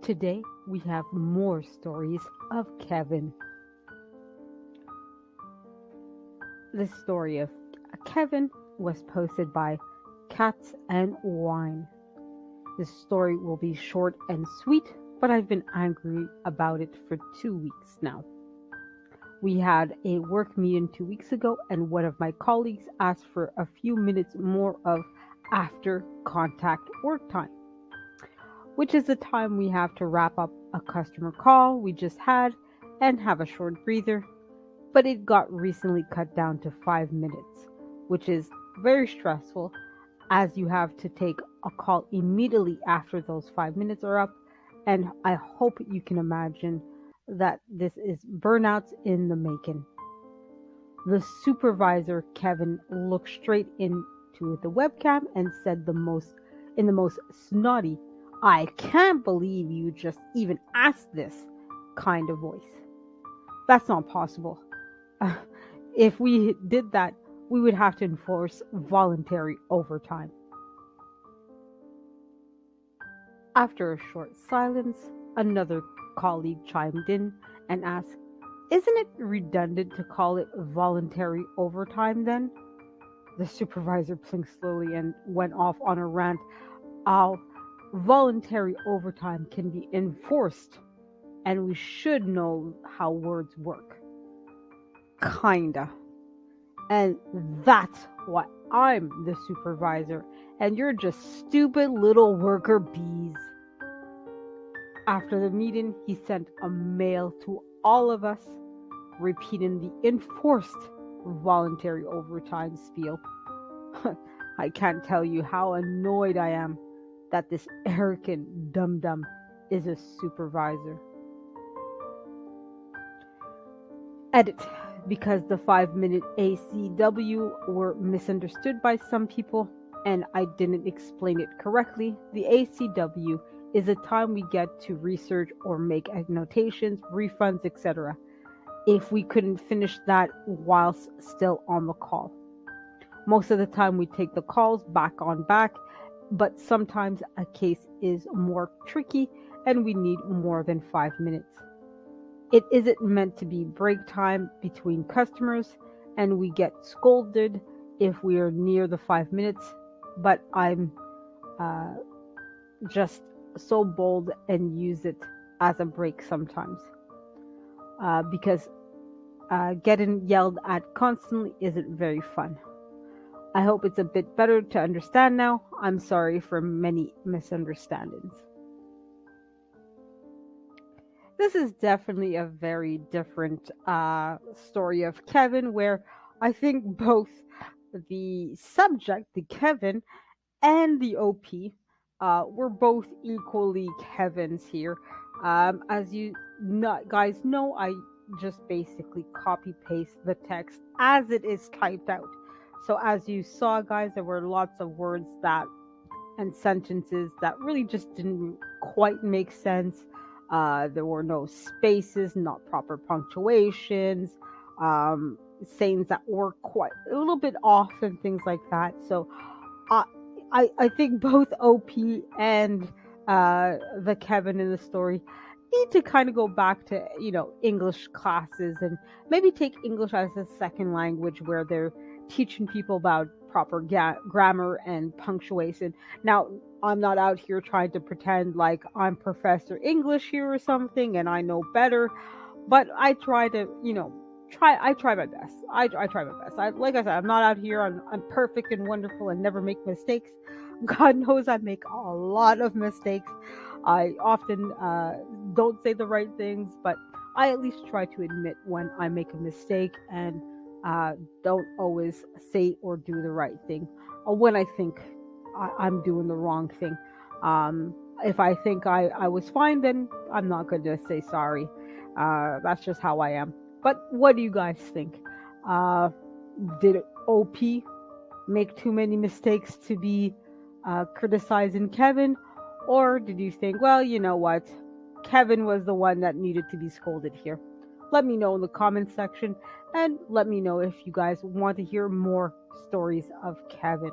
Today we have more stories of Kevin. The story of Kevin was posted by Cats and Wine. This story will be short and sweet, but I've been angry about it for 2 weeks now. We had a work meeting 2 weeks ago, and one of my colleagues asked for a few minutes more of after contact work time, which is the time we have to wrap up a customer call we just had and have a short breather. But it got recently cut down to 5 minutes, which is very stressful as you have to take a call immediately after those 5 minutes are up. And I hope you can imagine that this is burnouts in the making. The supervisor, Kevin, looked straight into the webcam and said in the most snotty, "I can't believe you just even asked this" kind of voice. That's not possible. If we did that, we would have to enforce voluntary overtime. After a short silence, another colleague chimed in and asked, "Isn't it redundant to call it voluntary overtime then?" The supervisor blinked slowly and went off on a rant how voluntary overtime can be enforced and we should know how words work. Kinda. And that's why I'm the supervisor and you're just stupid little worker bees. After the meeting, he sent a mail to all of us repeating the enforced voluntary overtime spiel. I can't tell you how annoyed I am that this arrogant dum-dum is a supervisor. Edit. Because the 5 minute ACW were misunderstood by some people and I didn't explain it correctly, the ACW is a time we get to research or make annotations, refunds, etc. if we couldn't finish that whilst still on the call. Most of the time we take the calls back on back, but sometimes a case is more tricky and we need more than 5 minutes. It isn't meant to be break time between customers, and we get scolded if we are near the 5 minutes, but I'm uh, just so bold and use it as a break sometimes because getting yelled at constantly isn't very fun. I hope it's a bit better to understand now. I'm sorry for many misunderstandings. This is definitely a very different story of Kevin, where I think both the subject, the Kevin, and the OP were both equally Kevins here. As you guys know, I just basically copy paste the text as it is typed out. So as you saw, guys, there were lots of words that and sentences that really just didn't quite make sense. There were no spaces, not proper punctuations, sayings that were quite a little bit off, and things like that. So uh, I think both OP and the Kevin in the story need to kind of go back to English classes and maybe take English as a second language where they're teaching people about proper grammar and punctuation. Now, I'm not out here trying to pretend like I'm Professor English here or something and I know better, but I try to, I try my best. I try my best. Like I said, I'm not out here. I'm perfect and wonderful and never make mistakes. God knows I make a lot of mistakes. I often don't say the right things, but I at least try to admit when I make a mistake and don't always say or do the right thing. Or when I think I'm doing the wrong thing. If I think I was fine, then I'm not going to say sorry. That's just how I am. But what do you guys think? Uh, did OP make too many mistakes to be criticizing Kevin? Or did you think, well, you know what? Kevin was the one that needed to be scolded here? Let me know in the comment section and let me know if you guys want to hear more stories of Kevin.